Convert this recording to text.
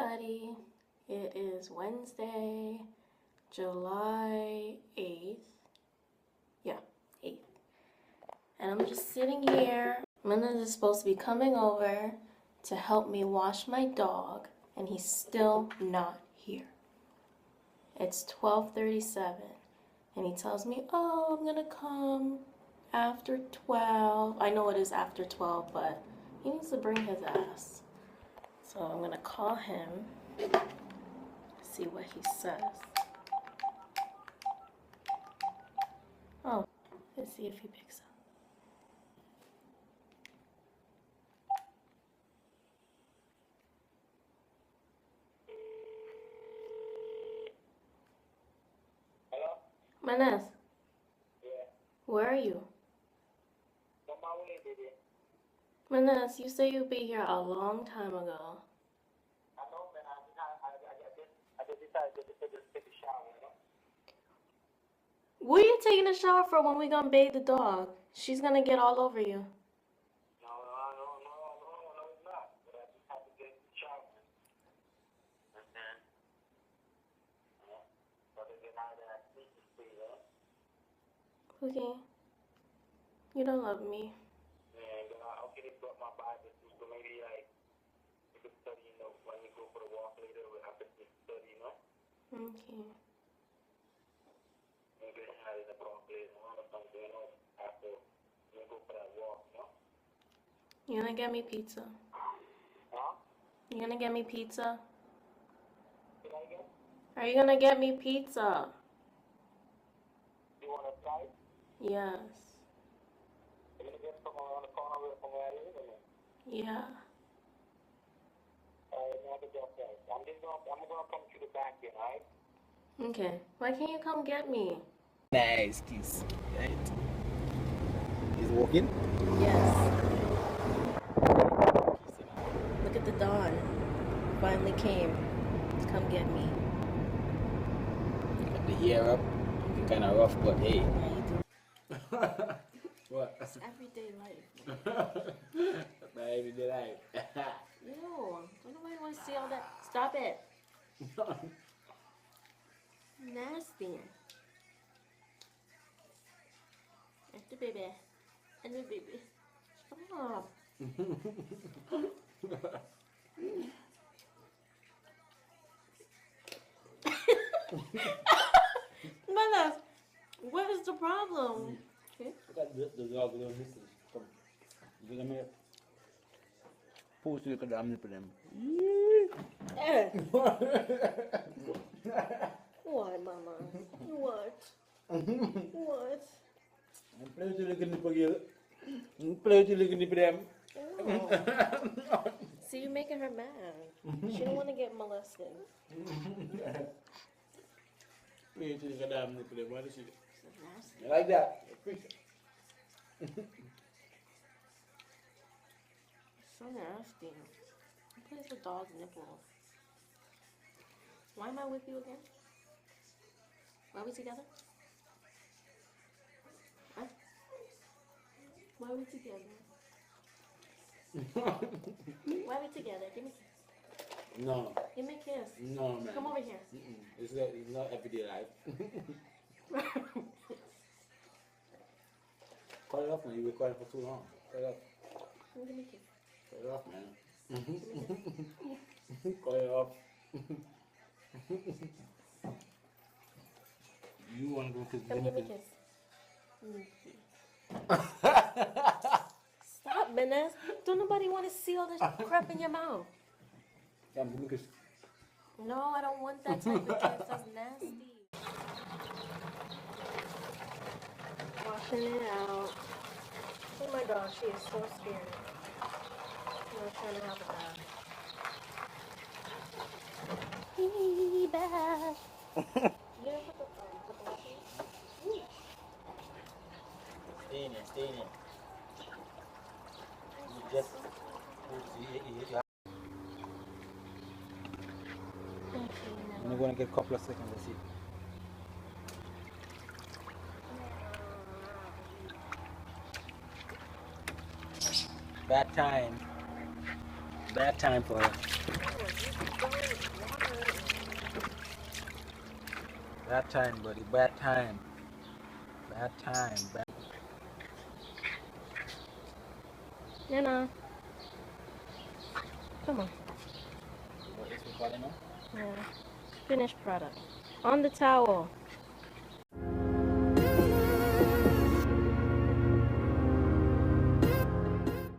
everybody. It is Wednesday, July 8th. Yeah, 8th. And I'm just sitting here. Minna is supposed to be coming over to help me wash my dog, and he's still not here. It's 12:37, and he tells me, "Oh, I'm gonna come after 12." I know it is after 12, but he needs to bring his ass. So I'm gonna call him, see what he says. Oh, let's see if he picks up. Hello? Manes, Yeah. where are you? On my way, baby. Manes, you said you'd be here a long time ago. I know, man. I just decided to just take a shower, you know? What are you taking a shower for when we gonna bathe the dog? She's gonna get all over you. No, it's not. But I just have to get the shower. And then, so to get out of that sleeping state, Okay. You don't love me. And I'll get it brought my Bible too, so maybe like you could study, you know, when you go for the walk later, I could just study, you know? Okay. Maybe out in the park later on or something, you know, after you go for that walk, you know? You gonna get me pizza? Huh? You gonna get me pizza? Say that again? Are you gonna get me pizza? You want to try? Yes. You're gonna get from around the corner from where I live, or no? Yeah. I could just say, I'm gonna come to the back here, alright? Okay. Why can't you come get me? Nice kiss. Right. He's walking. Yes. Look at the dawn. Finally came to come get me. Got the hair up. Kind of rough, but hey. How you doing? What? It's everyday life. My everyday life. Ew. Don't nobody want to see all that. Stop it. Nasty. Enter baby. Enter baby. Stop. Manas, what is the problem? Okay. Look at the dog little missus. Come. Look at me. Post look at the nipple for them. Eh. What, mama? What? What? Play with the little nipple girl. Play with the little nipple them. Oh. See, you're making her mad. She don't want to get molested. Play with the little damn nipple them. What is it? This is nasty. You like that? So nasty. Who plays with dog's nipples? Why am I with you again? Why are we together? Huh? Why are we together? Why are we together? Give me a kiss. No. Give me a kiss. No, man. Come over here. It's not everyday life. Cut it off, man. You've been quiet for too long. Cut it off. Give me a kiss. Cut it off, man. Cut it off. You want to go kiss Come give me a Benefit? kiss. Stop, Menace. Don't nobody want to see all this crap in your mouth. Come, give me a kiss. No, I don't want that type of kiss. That's nasty. Washing it out. Oh my gosh, she is so scared. I'm not trying to have a bath. Hee bath. You gonna put the lotion? Stay in there, stay in there. You just I'm going to get a couple of seconds to see. Bad time. Bad time for her. Bad time, buddy. Bad time. Bad time. Bad. You know. Come on. What is recording now? Yeah. Finished product. On the towel.